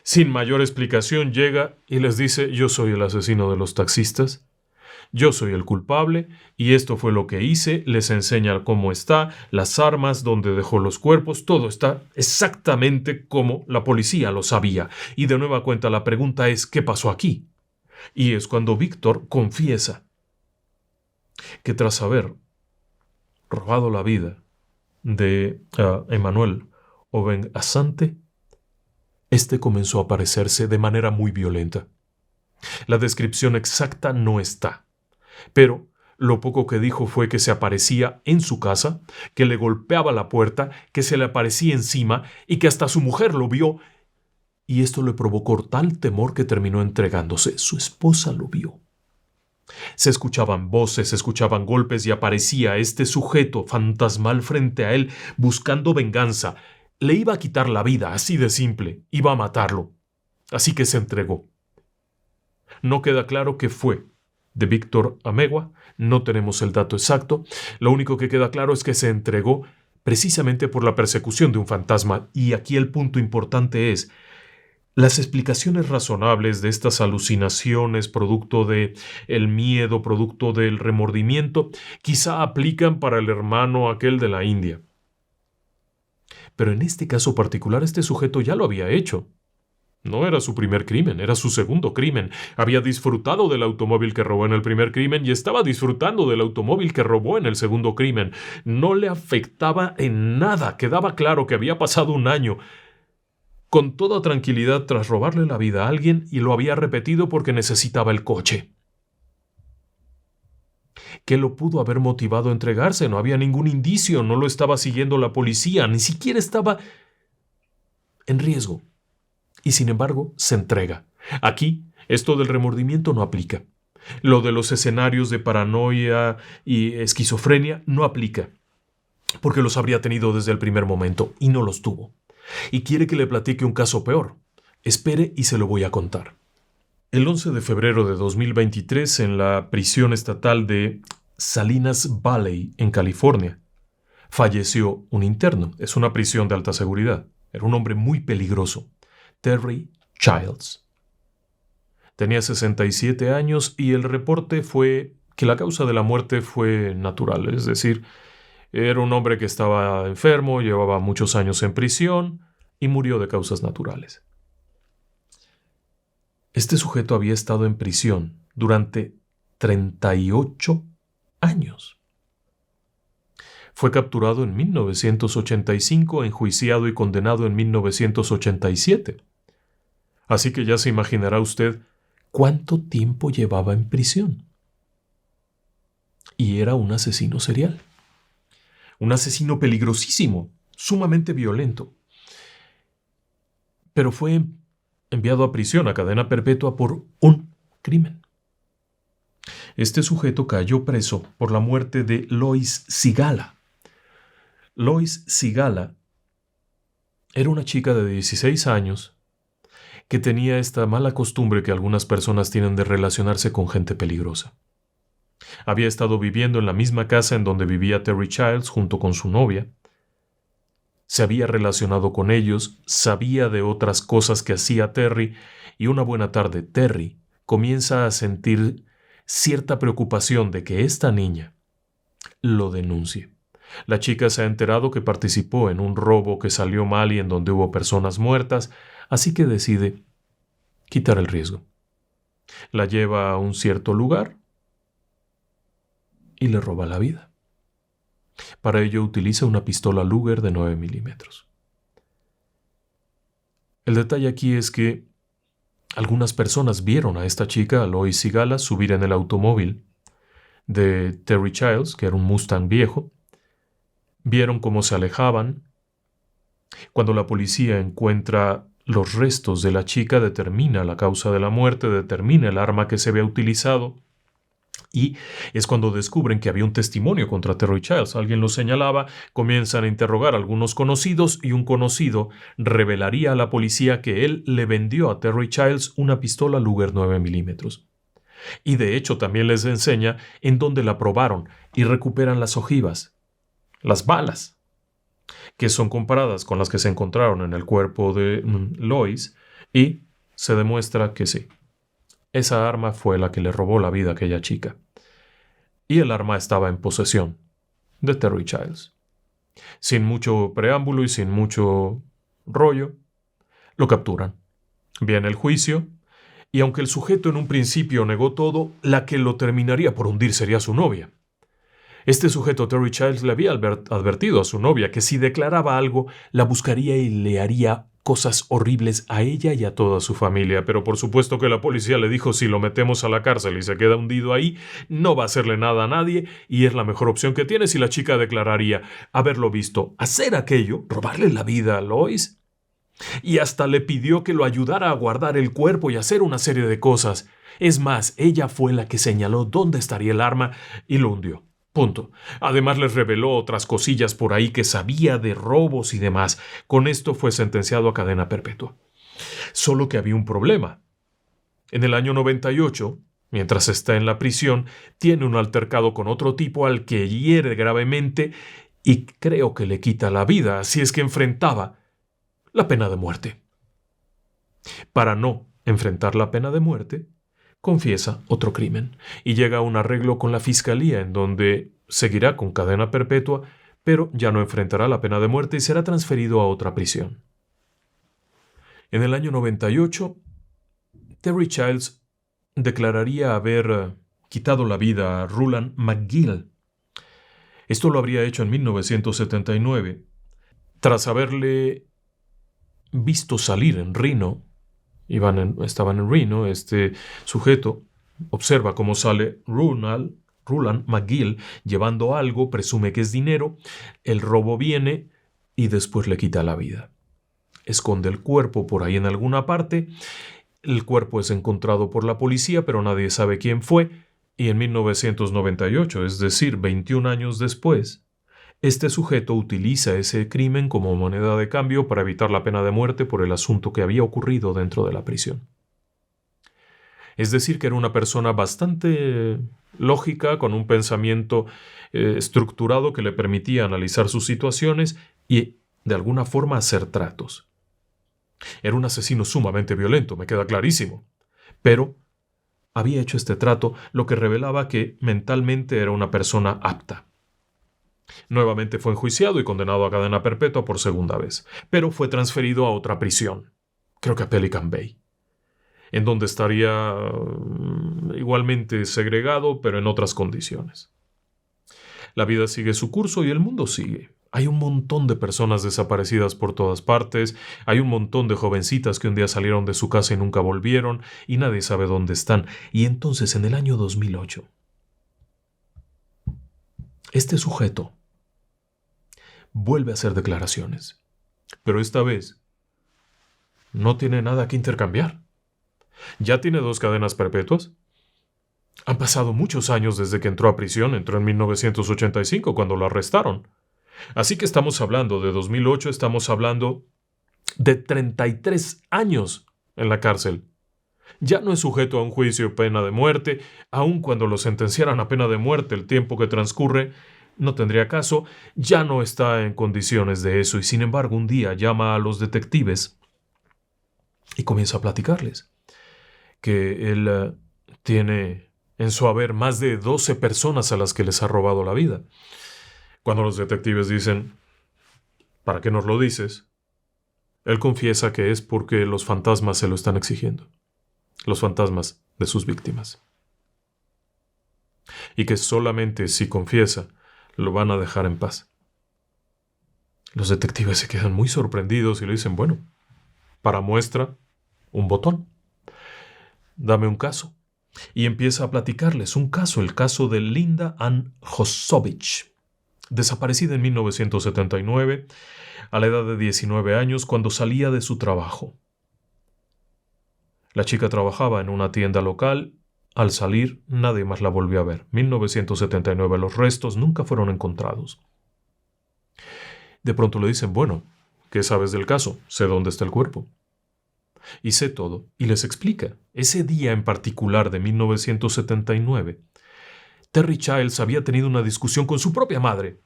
Sin mayor explicación llega y les dice: yo soy el asesino de los taxistas, yo soy el culpable y esto fue lo que hice. Les enseña cómo está, las armas, dónde dejó los cuerpos, todo está exactamente como la policía lo sabía. Y de nueva cuenta la pregunta es: ¿qué pasó aquí? Y es cuando Víctor confiesa que tras haber robado la vida de Emmanuel Obeng Asante, este comenzó a aparecerse de manera muy violenta. La descripción exacta no está, pero Lo poco que dijo fue que se aparecía en su casa, que le golpeaba la puerta, que se le aparecía encima y que hasta su mujer lo vio. Y esto le provocó tal temor que terminó entregándose. Su esposa lo vio. Se escuchaban voces, se escuchaban golpes y aparecía este sujeto fantasmal frente a él buscando venganza. Le iba a quitar la vida, así de simple. Iba a matarlo. Así que se entregó. No queda claro qué fue de Víctor Amegua, no tenemos el dato exacto. Lo único que queda claro es que se entregó precisamente por la persecución de un fantasma. Y aquí el punto importante es: las explicaciones razonables de estas alucinaciones producto de el miedo, producto del remordimiento, quizá aplican para el hermano aquel de la India. Pero en este caso particular, este sujeto ya lo había hecho. No era su primer crimen, era su segundo crimen. Había disfrutado del automóvil que robó en el primer crimen y estaba disfrutando del automóvil que robó en el segundo crimen. No le afectaba en nada. Quedaba claro que había pasado un año con toda tranquilidad tras robarle la vida a alguien y lo había repetido porque necesitaba el coche. ¿Qué lo pudo haber motivado a entregarse? No había ningún indicio, no lo estaba siguiendo la policía, ni siquiera estaba en riesgo. Y sin embargo, se entrega. Aquí, esto del remordimiento no aplica. Lo de los escenarios de paranoia y esquizofrenia no aplica, porque los habría tenido desde el primer momento, y no los tuvo. Y quiere que le platique un caso peor. Espere y se lo voy a contar. El 11 de febrero de 2023, en la prisión estatal de Salinas Valley, en California, falleció un interno. Es una prisión de alta seguridad. Era un hombre muy peligroso. Terry Childs. Tenía 67 años y el reporte fue que la causa de la muerte fue natural, es decir, era un hombre que estaba enfermo, llevaba muchos años en prisión y murió de causas naturales. Este sujeto había estado en prisión durante 38 años. Fue capturado en 1985, enjuiciado y condenado en 1987. Así que ya se imaginará usted cuánto tiempo llevaba en prisión. Y era un asesino serial. Un asesino peligrosísimo, sumamente violento. Pero fue enviado a prisión, a cadena perpetua, por un crimen. Este sujeto cayó preso por la muerte de Lois Sigala. Lois Sigala era una chica de 16 años que tenía esta mala costumbre que algunas personas tienen de relacionarse con gente peligrosa. Había estado viviendo en la misma casa en donde vivía Terry Childs junto con su novia. Se había relacionado con ellos, sabía de otras cosas que hacía Terry, y una buena tarde Terry comienza a sentir cierta preocupación de que esta niña lo denuncie. La chica se ha enterado que participó en un robo que salió mal y en donde hubo personas muertas, así que decide quitar el riesgo. La lleva a un cierto lugar y le roba la vida. Para ello utiliza una pistola Luger de 9 milímetros. El detalle aquí es que algunas personas vieron a esta chica, a Lois Sigala, subir en el automóvil de Terry Childs, que era un Mustang viejo. Vieron cómo se alejaban. Cuando la policía encuentra los restos de la chica, determina la causa de la muerte, determina el arma que se había utilizado, y es cuando descubren que había un testimonio contra Terry Childs. Alguien lo señalaba, comienzan a interrogar a algunos conocidos y un conocido revelaría a la policía que él le vendió a Terry Childs una pistola Luger 9 milímetros. Y de hecho también les enseña en dónde la probaron y recuperan las ojivas, las balas, que son comparadas con las que se encontraron en el cuerpo de Lois, y se demuestra que sí, esa arma fue la que le robó la vida a aquella chica. Y el arma estaba en posesión de Terry Childs. Sin mucho preámbulo y sin mucho rollo, lo capturan. Viene el juicio, y aunque el sujeto en un principio negó todo, la que lo terminaría por hundir sería su novia. Este sujeto, Terry Childs, le había advertido a su novia que si declaraba algo, la buscaría y le haría cosas horribles a ella y a toda su familia, pero por supuesto que la policía le dijo: si lo metemos a la cárcel y se queda hundido ahí, no va a hacerle nada a nadie y es la mejor opción que tiene. Si la chica declararía haberlo visto hacer aquello, robarle la vida a Lois, y hasta le pidió que lo ayudara a guardar el cuerpo y hacer una serie de cosas. Es más, ella fue la que señaló dónde estaría el arma y lo hundió. Punto. Además les reveló otras cosillas por ahí que sabía de robos y demás. Con esto fue sentenciado a cadena perpetua. Solo que había un problema. En el año 98, mientras está en la prisión, tiene un altercado con otro tipo al que hiere gravemente y creo que le quita la vida, así es que enfrentaba la pena de muerte. Para no enfrentar la pena de muerte, confiesa otro crimen y llega a un arreglo con la fiscalía en donde seguirá con cadena perpetua, pero ya no enfrentará la pena de muerte y será transferido a otra prisión. En el año 98, Terry Childs declararía haber quitado la vida a Rowland McGill. Esto lo habría hecho en 1979, tras haberle visto salir en Reno. Estaban en Reno. Este sujeto observa cómo sale Rowland McGill llevando algo, presume que es dinero, el robo viene y después le quita la vida. Esconde el cuerpo por ahí en alguna parte, el cuerpo es encontrado por la policía, pero nadie sabe quién fue, y en 1998, es decir, 21 años después, este sujeto utiliza ese crimen como moneda de cambio para evitar la pena de muerte por el asunto que había ocurrido dentro de la prisión. Es decir, que era una persona bastante lógica, con un pensamiento estructurado que le permitía analizar sus situaciones y, de alguna forma, hacer tratos. Era un asesino sumamente violento, me queda clarísimo, pero había hecho este trato, lo que revelaba que mentalmente era una persona apta. Nuevamente fue enjuiciado y condenado a cadena perpetua por segunda vez, pero fue transferido a otra prisión, creo que a Pelican Bay, en donde estaría igualmente segregado, pero en otras condiciones. La vida sigue su curso y el mundo sigue. Hay un montón de personas desaparecidas por todas partes, hay un montón de jovencitas que un día salieron de su casa y nunca volvieron, y nadie sabe dónde están. Y entonces, en el año 2008, este sujeto vuelve a hacer declaraciones, pero esta vez no tiene nada que intercambiar. Ya tiene 2 cadenas perpetuas. Han pasado muchos años desde que entró a prisión. Entró en 1985 cuando lo arrestaron. Así que estamos hablando de 2008, estamos hablando de 33 años en la cárcel. Ya no es sujeto a un juicio o pena de muerte. Aun cuando lo sentenciaran a pena de muerte, el tiempo que transcurre no tendría caso. Ya no está en condiciones de eso y, sin embargo, un día llama a los detectives y comienza a platicarles que él tiene en su haber más de 12 personas a las que les ha robado la vida. Cuando los detectives dicen: ¿para qué nos lo dices?, él confiesa que es porque los fantasmas se lo están exigiendo. Los fantasmas de sus víctimas. Y que solamente si confiesa, lo van a dejar en paz. Los detectives se quedan muy sorprendidos y le dicen: bueno, para muestra, un botón. Dame un caso. Y empieza a platicarles un caso, el caso de Linda Ann Hosovich, desaparecida en 1979, a la edad de 19 años, cuando salía de su trabajo. La chica trabajaba en una tienda local. Al salir, nadie más la volvió a ver. 1979, los restos nunca fueron encontrados. De pronto le dicen: bueno, ¿qué sabes del caso? Sé dónde está el cuerpo. Y sé todo. Y les explica. Ese día en particular de 1979, Terry Childs había tenido una discusión con su propia madre.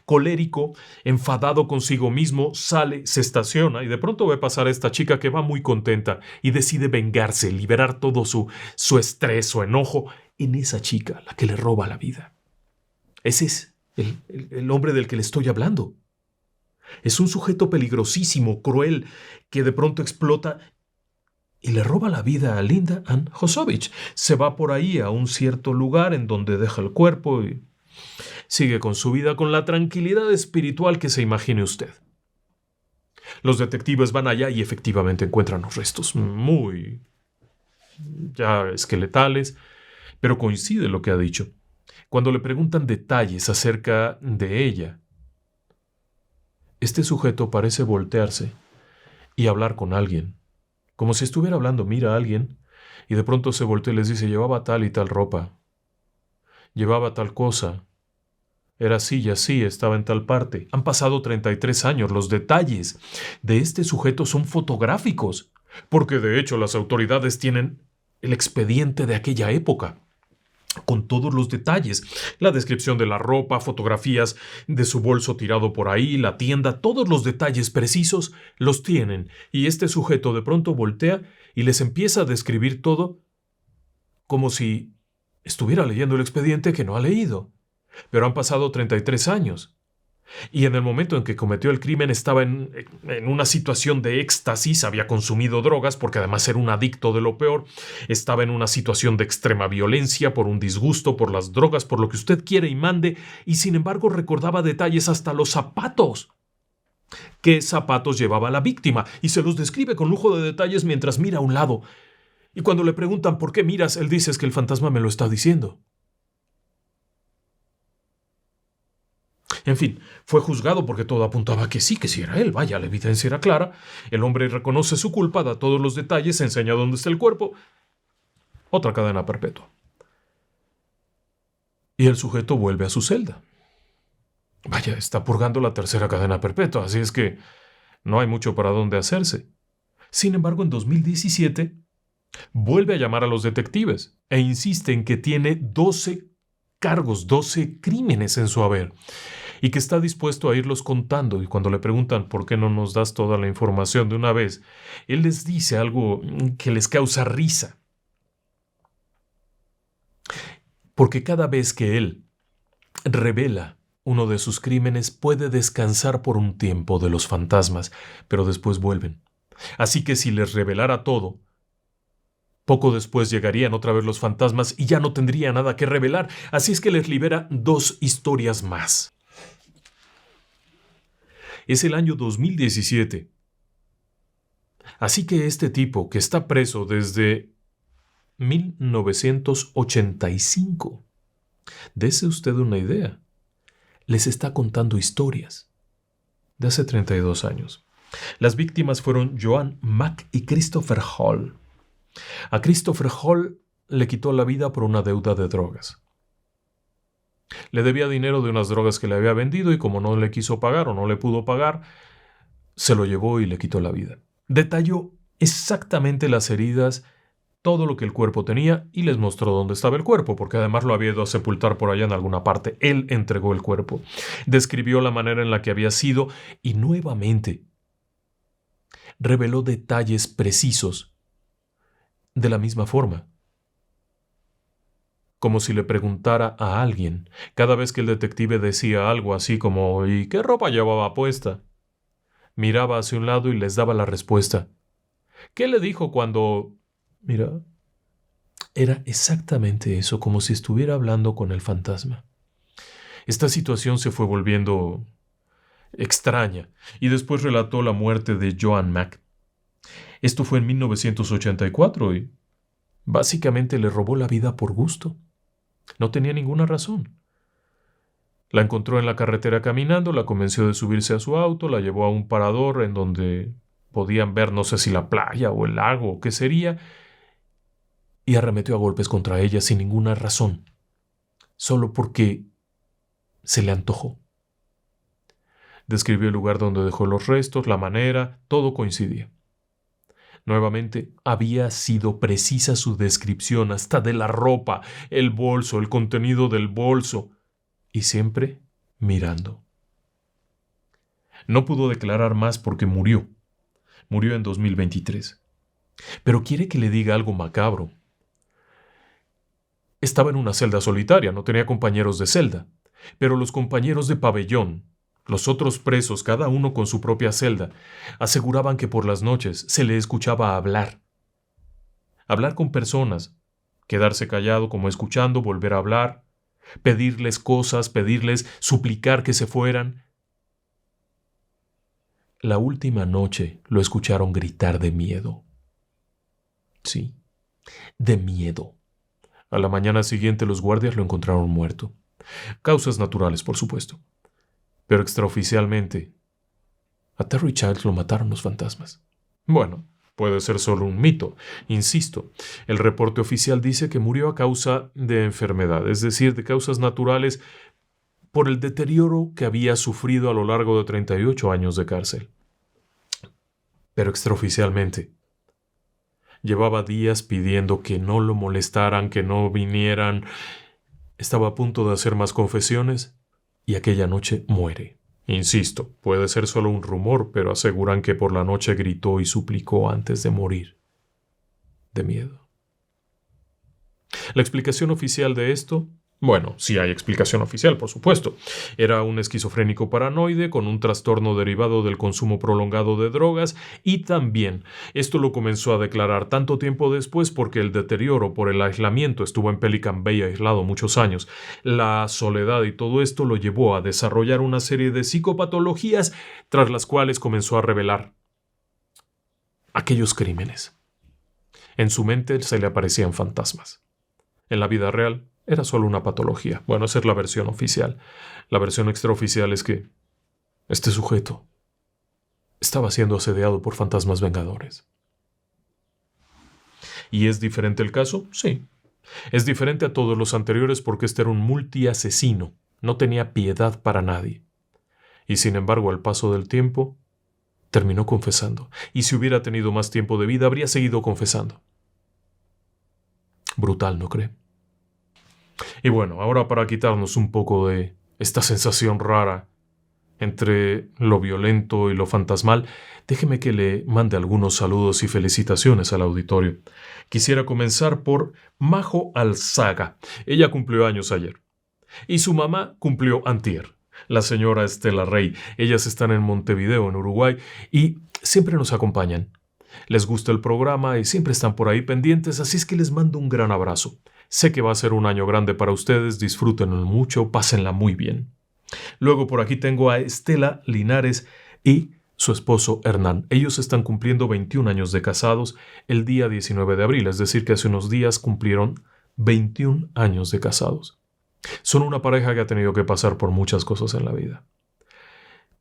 Colérico, enfadado consigo mismo, sale, se estaciona y de pronto ve pasar a esta chica que va muy contenta y decide vengarse, liberar todo su estrés, su enojo en esa chica, la que le roba la vida. Ese es el hombre del que le estoy hablando. Es un sujeto peligrosísimo, cruel, que de pronto explota y le roba la vida a Linda Ann Hosovich. Se va por ahí a un cierto lugar en donde deja el cuerpo y sigue con su vida con la tranquilidad espiritual que se imagine usted. Los detectives van allá y efectivamente encuentran los restos muy ya esqueletales, pero coincide lo que ha dicho. Cuando le preguntan detalles acerca de ella, este sujeto parece voltearse y hablar con alguien, como si estuviera hablando, mira a alguien, y de pronto se voltea y les dice, llevaba tal y tal ropa, llevaba tal cosa, era así y así, estaba en tal parte. Han pasado 33 años, los detalles de este sujeto son fotográficos, porque de hecho las autoridades tienen el expediente de aquella época, con todos los detalles, la descripción de la ropa, fotografías de su bolso tirado por ahí, la tienda, todos los detalles precisos los tienen, y este sujeto de pronto voltea y les empieza a describir todo como si estuviera leyendo el expediente que no ha leído. Pero han pasado 33 años. Y en el momento en que cometió el crimen estaba en una situación de éxtasis, había consumido drogas porque además era un adicto de lo peor, estaba en una situación de extrema violencia por un disgusto, por las drogas, por lo que usted quiere y mande, y sin embargo recordaba detalles hasta los zapatos. ¿Qué zapatos llevaba la víctima? Y se los describe con lujo de detalles mientras mira a un lado. Y cuando le preguntan por qué miras, él dice es que el fantasma me lo está diciendo. En fin, fue juzgado porque todo apuntaba a que sí era él. Vaya, la evidencia era clara. El hombre reconoce su culpa, da todos los detalles, enseña dónde está el cuerpo. Otra cadena perpetua. Y el sujeto vuelve a su celda. Vaya, está purgando la tercera cadena perpetua, así es que no hay mucho para dónde hacerse. Sin embargo, en 2017, vuelve a llamar a los detectives e insiste en que tiene 12 cargos, 12 crímenes en su haber, y que está dispuesto a irlos contando. Y cuando le preguntan por qué no nos das toda la información de una vez, él les dice algo que les causa risa. Porque cada vez que él revela uno de sus crímenes puede descansar por un tiempo de los fantasmas, pero después vuelven. Así que si les revelara todo, poco después llegarían otra vez los fantasmas y ya no tendría nada que revelar. Así es que les libera 2 historias más. Es el año 2017. Así que este tipo, que está preso desde 1985, dese usted una idea, les está contando historias de hace 32 años. Las víctimas fueron Joan Mack y Christopher Hall. A Christopher Hall le quitó la vida por una deuda de drogas. Le debía dinero de unas drogas que le había vendido y como no le quiso pagar o no le pudo pagar, se lo llevó y le quitó la vida. Detalló exactamente las heridas, todo lo que el cuerpo tenía y les mostró dónde estaba el cuerpo, porque además lo había ido a sepultar por allá en alguna parte. Él entregó el cuerpo, describió la manera en la que había sido y nuevamente reveló detalles precisos de la misma forma. Como si le preguntara a alguien, cada vez que el detective decía algo así como ¿y qué ropa llevaba puesta? Miraba hacia un lado y les daba la respuesta. ¿Qué le dijo cuando...? Mira, era exactamente eso, como si estuviera hablando con el fantasma. Esta situación se fue volviendo extraña y después relató la muerte de Joan Mack. Esto fue en 1984 y básicamente le robó la vida por gusto. No tenía ninguna razón. La encontró en la carretera caminando, la convenció de subirse a su auto, la llevó a un parador en donde podían ver no sé si la playa o el lago o qué sería, y arremetió a golpes contra ella sin ninguna razón, solo porque se le antojó. Describió el lugar donde dejó los restos, la manera, todo coincidía. Nuevamente, había sido precisa su descripción hasta de la ropa, el bolso, el contenido del bolso, y siempre mirando. No pudo declarar más porque murió. Murió en 2023. Pero quiere que le diga algo macabro. Estaba en una celda solitaria, no tenía compañeros de celda, pero los compañeros de pabellón, los otros presos, cada uno con su propia celda, aseguraban que por las noches se le escuchaba hablar. Hablar con personas, quedarse callado como escuchando, volver a hablar, pedirles cosas, pedirles, suplicar que se fueran. la última noche lo escucharon gritar de miedo. Sí, de miedo. A la mañana siguiente los guardias lo encontraron muerto. Causas naturales, por supuesto. Pero extraoficialmente, a Terry Childs lo mataron los fantasmas. Bueno, puede ser solo un mito. Insisto, el reporte oficial dice que murió a causa de enfermedad, es decir, de causas naturales por el deterioro que había sufrido a lo largo de 38 años de cárcel. Pero extraoficialmente, llevaba días pidiendo que no lo molestaran, que no vinieran. Estaba a punto de hacer más confesiones y aquella noche muere. Insisto, puede ser solo un rumor, pero aseguran que por la noche gritó y suplicó antes de morir. De miedo. La explicación oficial de esto, bueno, sí hay explicación oficial, por supuesto. Era un esquizofrénico paranoide con un trastorno derivado del consumo prolongado de drogas y también esto lo comenzó a declarar tanto tiempo después porque el deterioro por el aislamiento, estuvo en Pelican Bay aislado muchos años, la soledad y todo esto lo llevó a desarrollar una serie de psicopatologías tras las cuales comenzó a revelar aquellos crímenes. En su mente se le aparecían fantasmas. En la vida real era solo una patología. Bueno, esa es la versión oficial. La versión extraoficial es que este sujeto estaba siendo asediado por fantasmas vengadores. ¿Y es diferente el caso? Sí. Es diferente a todos los anteriores porque este era un multiasesino. No tenía piedad para nadie. Y sin embargo, al paso del tiempo, terminó confesando. Y si hubiera tenido más tiempo de vida, habría seguido confesando. Brutal, ¿no cree? Y bueno, ahora para quitarnos un poco de esta sensación rara entre lo violento y lo fantasmal, déjeme que le mande algunos saludos y felicitaciones al auditorio. Quisiera comenzar por Majo Alzaga. Ella cumplió años ayer. Y su mamá cumplió antier, la señora Estela Rey. Ellas están en Montevideo, en Uruguay, y siempre nos acompañan. Les gusta el programa y siempre están por ahí pendientes, así es que les mando un gran abrazo. Sé que va a ser un año grande para ustedes, disfrútenlo mucho, pásenla muy bien. Luego por aquí tengo a Estela Linares y su esposo Hernán. Ellos están cumpliendo 21 años de casados el día 19 de abril, es decir, que hace unos días cumplieron 21 años de casados. Son una pareja que ha tenido que pasar por muchas cosas en la vida.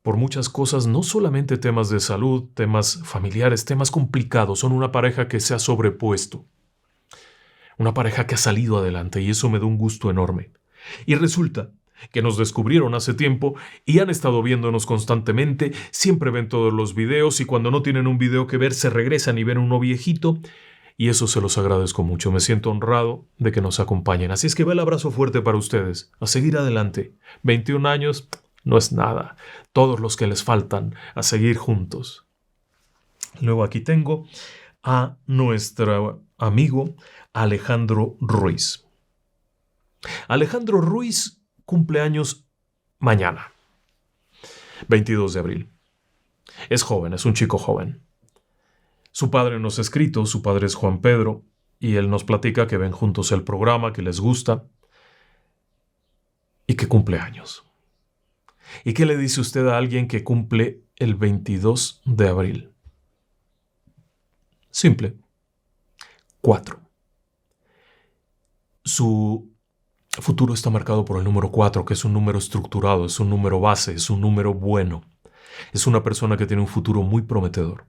Por muchas cosas, no solamente temas de salud, temas familiares, temas complicados. Son una pareja que se ha sobrepuesto. Una pareja que ha salido adelante y eso me da un gusto enorme. Y resulta que nos descubrieron hace tiempo y han estado viéndonos constantemente, siempre ven todos los videos y cuando no tienen un video que ver se regresan y ven uno viejito y eso se los agradezco mucho. Me siento honrado de que nos acompañen. Así es que va el abrazo fuerte para ustedes. A seguir adelante. 21 años no es nada. Todos los que les faltan a seguir juntos. Luego aquí tengo a nuestro amigo Alejandro Ruiz. Alejandro Ruiz cumple años mañana, 22 de abril. Es joven, es un chico joven. Su padre nos ha escrito, su padre es Juan Pedro, y él nos platica que ven juntos el programa, que les gusta, y que cumple años. ¿Y qué le dice usted a alguien que cumple el 22 de abril? Simple. 4. Su futuro está marcado por el número 4, que es un número estructurado, es un número base, es un número bueno. Es una persona que tiene un futuro muy prometedor.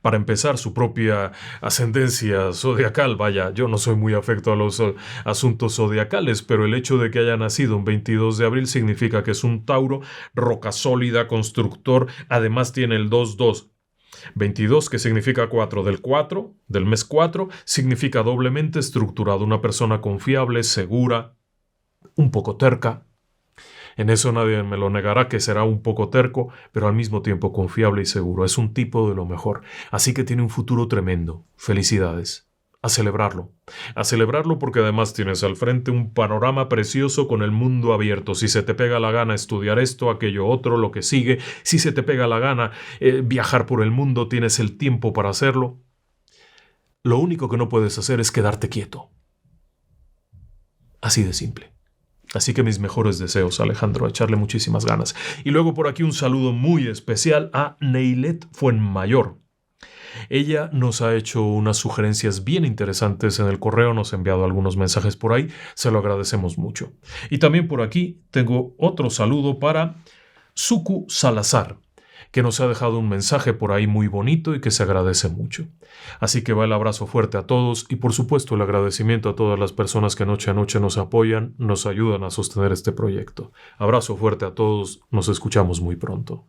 Para empezar, su propia ascendencia zodiacal, vaya, yo no soy muy afecto a los asuntos zodiacales, pero el hecho de que haya nacido un 22 de abril significa que es un Tauro, roca sólida, constructor, además tiene el 2-2. 22, que significa 4 del 4, del mes 4, significa doblemente estructurado, una persona confiable, segura, un poco terca. En eso nadie me lo negará que será un poco terco, pero al mismo tiempo confiable y seguro. Es un tipo de lo mejor. Así que tiene un futuro tremendo. Felicidades. A celebrarlo. A celebrarlo porque además tienes al frente un panorama precioso con el mundo abierto. Si se te pega la gana estudiar esto, aquello otro, lo que sigue. Si se te pega la gana viajar por el mundo, tienes el tiempo para hacerlo. Lo único que no puedes hacer es quedarte quieto. Así de simple. Así que mis mejores deseos, Alejandro, a echarle muchísimas ganas. Y luego por aquí un saludo muy especial a Neilet Fuenmayor. Ella nos ha hecho unas sugerencias bien interesantes en el correo, nos ha enviado algunos mensajes por ahí, se lo agradecemos mucho. Y también por aquí tengo otro saludo para Suku Salazar, que nos ha dejado un mensaje por ahí muy bonito y que se agradece mucho. Así que va el abrazo fuerte a todos y por supuesto el agradecimiento a todas las personas que noche a noche nos apoyan, nos ayudan a sostener este proyecto. Abrazo fuerte a todos, nos escuchamos muy pronto.